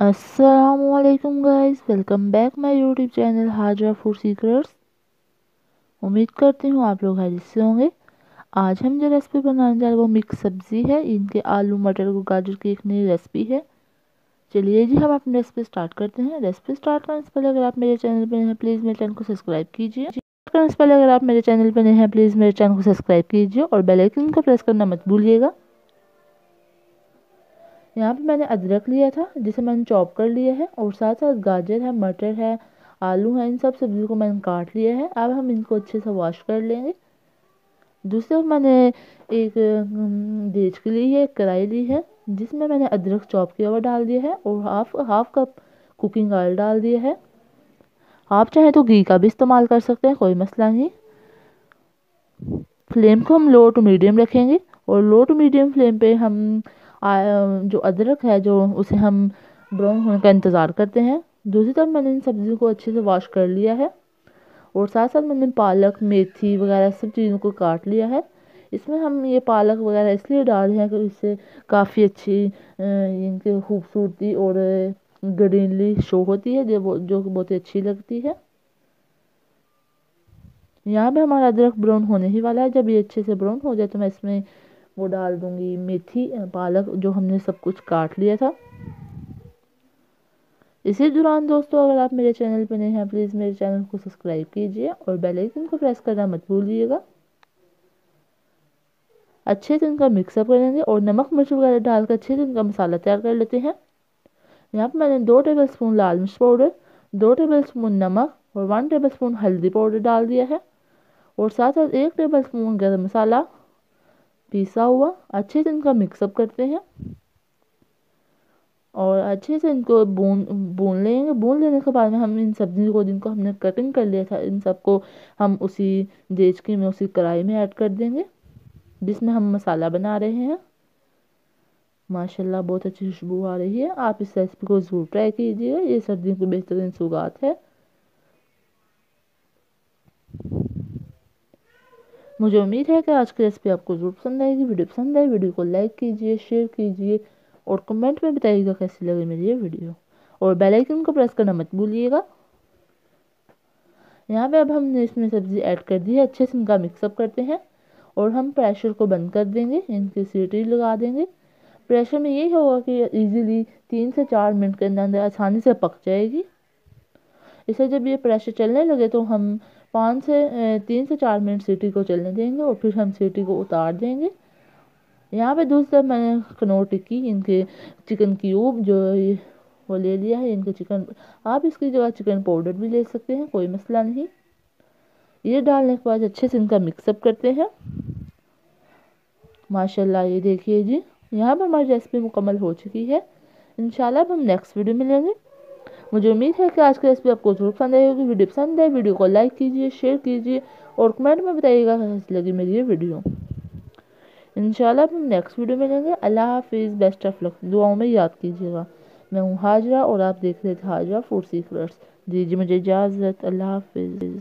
अस्सलामुअलैकुम guys, welcome back my YouTube channel Hajra food secrets. उम्मीद करती हूँ आप लोग खैरियत से होंगे। आज हम जो रेसिपी बनाने जा रहे हैं वो मिक्स सब्जी है। इनके आलू मटर को गाजर की एक नई रेसिपी है। चलिए जी हम अपनी रेसिपी स्टार्ट करते हैं। रेसिपी स्टार्ट करने से पहले अगर आप मेरे चैनल पर नए हैं प्लीज़ मेरे चैनल को सब्सक्राइब कीजिए। करने से पहले अगर आप मेरे चैनल पर नए हैं प्लीज़ मेरे चैनल को सब्सक्राइब कीजिए और बेल आइकन को प्रेस करना मत भूलिएगा। यहाँ पे मैंने अदरक लिया था जिसे मैंने चॉप कर लिया है और साथ साथ गाजर है, मटर है, आलू है, इन सब सब्जियों को मैंने काट लिया है। अब हम इनको अच्छे से वॉश कर लेंगे। दूसरी तरफ मैंने एक देज के लिए एक कढ़ाई ली है जिसमें मैंने अदरक चॉप किया हुआ डाल दिया है और हाफ कप कुकिंग ऑयल डाल दिया है। आप चाहें तो घी का भी इस्तेमाल कर सकते हैं, कोई मसला नहीं। फ्लेम को हम लो टू मीडियम रखेंगे और लो टू मीडियम फ्लेम पे हम जो अदरक है जो उसे हम ब्राउन होने का इंतज़ार करते हैं। दूसरी तरफ मैंने इन सब्जियों को अच्छे से वॉश कर लिया है और साथ साथ मैंने पालक मेथी वगैरह सब चीज़ों को काट लिया है। इसमें हम ये पालक वगैरह इसलिए डाल रहे हैं कि इससे काफ़ी अच्छी इनकी खूबसूरती और ग्रीनरी शो होती है जो बहुत ही अच्छी लगती है। यहाँ पे हमारा अदरक ब्राउन होने ही वाला है। जब ये अच्छे से ब्राउन हो जाए तो मैं इसमें वो डाल दूंगी मेथी पालक जो हमने सब कुछ काट लिया था। इसी दौरान दोस्तों अगर आप मेरे चैनल पर नए हैं प्लीज़ मेरे चैनल को सब्सक्राइब कीजिए और बेल आइकन को प्रेस करना मत भूलिएगा। अच्छे से इनका मिक्सअप करेंगे और नमक मिर्च वगैरह डालकर अच्छे से इनका मसाला तैयार कर लेते हैं। यहाँ पर मैंने 2 टेबल स्पून लाल मिर्च पाउडर, 2 टेबल स्पून नमक और 1 टेबल स्पून हल्दी पाउडर डाल दिया है और साथ साथ 1 टेबल स्पून गरम मसाला पिसा हुआ। अच्छे से इनका मिक्सअप करते हैं और अच्छे से इनको भून लेंगे। भून लेने के बाद में हम इन सब्जियों को जिनको हमने कटिंग कर लिया था इन सबको हम उसी देचकी में उसी कढ़ाई में ऐड कर देंगे जिसमें हम मसाला बना रहे हैं। माशाल्लाह बहुत अच्छी खुशबू आ रही है। आप इस रेसिपी को ज़रूर ट्राई कीजिएगा, ये सर्दियों की बेहतरीन सौगात है। मुझे उम्मीद है कि आज की रेसिपी आपको ज़रूर पसंद आएगी। वीडियो पसंद आए वीडियो को लाइक कीजिए, शेयर कीजिए और कमेंट में बताइएगा कैसी लगी मेरी ये वीडियो और बेल आइकन को प्रेस करना मत भूलिएगा। यहाँ पे अब हमने इसमें सब्ज़ी ऐड कर दी है। अच्छे से इनका मिक्सअप करते हैं और हम प्रेशर को बंद कर देंगे, इनकी सीटी लगा देंगे। प्रेशर में यही होगा कि इजीली 3 से 4 मिनट के अंदर आसानी से पक जाएगी। इसे जब ये प्रेशर चलने लगे तो हम 3 से 4 मिनट सीटी को चलने देंगे और फिर हम सीटी को उतार देंगे। यहाँ पे दूसरी तरफ मैंने कनौर टिक्की इनके चिकन क्यूब जो वो ले लिया है। इनके चिकन आप इसकी जगह चिकन पाउडर भी ले सकते हैं, कोई मसला नहीं। ये डालने के बाद अच्छे से इनका मिक्सअप करते हैं। माशाल्लाह ये देखिए जी, यहाँ पर हमारी रेसिपी मुकम्मल हो चुकी है। इंशाल्लाह अब हम नेक्स्ट वीडियो में मिलेंगे। मुझे उम्मीद है कि आज की रेसिपी आपको जरूर पसंद आई होगी। वीडियो पसंद है वीडियो को लाइक कीजिए, शेयर कीजिए और कमेंट में बताइएगा कैसी लगी मेरी ये वीडियो। इंशाल्लाह हम नेक्स्ट वीडियो में मिलेंगे। अल्लाह हाफिज़, बेस्ट ऑफ लक, दुआओं में याद कीजिएगा। मैं हूँ हाजरा और आप देख रहे थे हाजरा फूड सीक्रेट्स। दीजिए मुझे इजाज़त। अल्लाह हाफिज़।